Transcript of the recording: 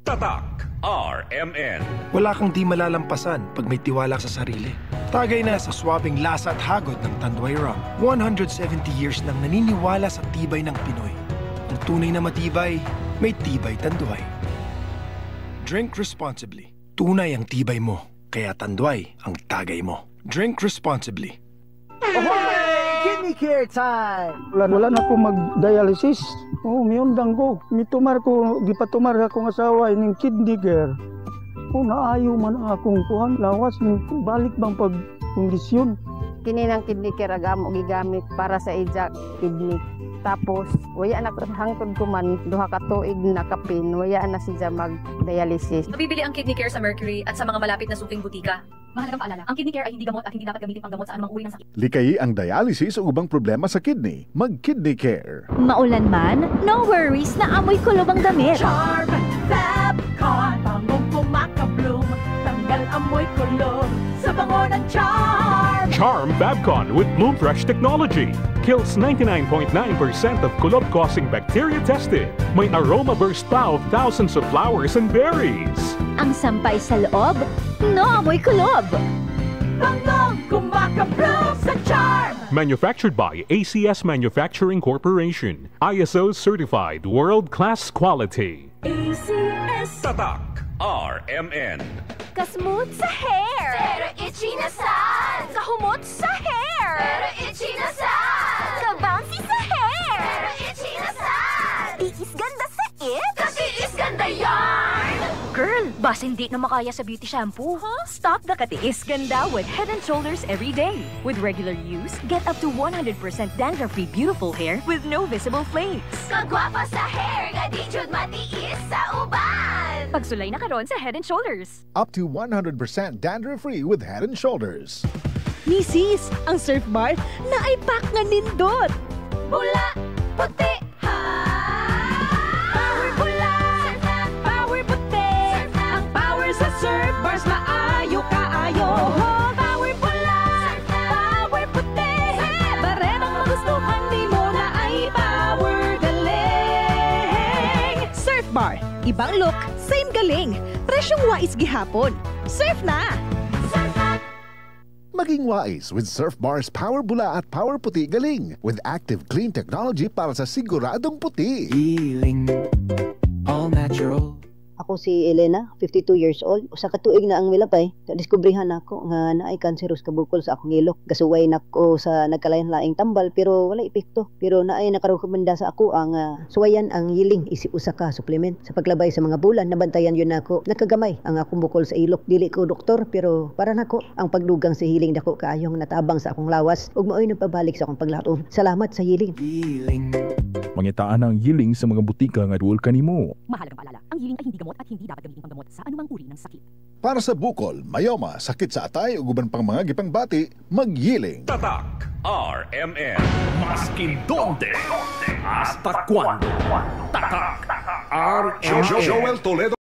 Tatak RMN. Wala kang di malalampasan pag may tiwala sa sarili. Tagay na sa swabing lasa at hagod ng Tanduay Rum. 170 years nang naniniwala sa tibay ng Pinoy. Ang tunay na matibay, may tibay Tanduay. Drink responsibly. Tunay ang tibay mo, kaya Tanduay ang tagay mo. Drink responsibly. Kidney care time! Wala na ako mag-dialysis. Miyundang ko. Mitumar ko, gipatumar akong asawa ng kidney care. Naayo man ang akong kuhan. Lawas, balik bang pagkondisyon. Kini ng kidney care agamo gigamit para sa ija kidney. Tapos, waya na hangtod ko man, duha ka tuig na kapin, waya na siya mag-dialysis. Mabibili ang kidney care sa Mercury at sa mga malapit na suking butika. Mahalagang paalala, ang kidney care ay hindi gamot at hindi dapat gamitin panggamot sa anumang uri ng sakit. Likayi ang dialysis o ubang problema sa kidney. Mag-kidney care. Maulan man, no worries na amoy kulob ang damit. Charm Fabcon, bangong pumakabloom, tanggal amoy kulob sa bango ng Charm. Charm Fabcon with Bloom Fresh technology kills 99.9% of kulob-causing bacteria tested. May aroma burst pa of thousands of flowers and berries. Ang sampay sa loob, no amoy kulob. Bangong kumakabloom sa Charm. Manufactured by ACS Manufacturing Corporation. ISO certified world-class quality. ACS. Tatak RMN. Kasmooth sa hair. Pero itchy na sad. Kahumot sa hair. Pero itchy na sad. Kabouncy sa hair. Pero itchy na sad. Tiis ganda sa it. Kasi is ganda yarn. Girl, bas hindi na makaya sa beauty shampoo, huh? Stop the katiis ganda with Head & Shoulders every day. With regular use, get up to 100% dandruff-free beautiful hair with no visible flakes. Kagwapa sa hair, nga di jud matiis sa uban. Pagsulay na karon sa Head & Shoulders. Up to 100% dandruff-free with Head & Shoulders. Misis, ang Surf Bar na ay pack nga nindot. Bula, puti, ha. Power bula, power puti. Ang power sa Surf Bars maayo kaayo. Power bula, power puti. Barenang magustuhan di mo na ay power galing. Surf Bar, ibang look, same galing. Presyong wais gihapon. Surf na! Maging wise with Surf Bar's Power Bula at Power Puti Galing with active clean technology para sa siguradong puti. Healing, all natural. Ako si Elena, 52 years old. Usa ka tuig na ang milapay. Nadiskubrihan ako nga naay kanseros kabukol sa akong ilok. Gasuway nako sa nagkalain-laing tambal pero wala epekto. Pero naay nakarekomenda sa ako ang suwayan ang yiling isi usa ka supplement. Sa paglabay sa mga bulan, nabantayan yun nako. Nakagamay ang akong bukol sa ilok. Dili ko doktor pero para nako ang pagdugang sa hiling dako kaayong natabang sa akong lawas ug maoy nagpabalik sa akong paglaom. Salamat sa yiling. Mangitaan ang yiling sa mga butika nga duol kanimo. Mahalagang paalala, ang yiling ay hindi gamot at hindi dapat gamitin panggamot sa anumang uri ng sakit. Para sa bukol, mayoma, sakit sa atay ug uban pang mga gipangbati, mag-yiling. Tatak RMN. Maskin donde, hasta cuando. Tatak RMN. Joel Toledo.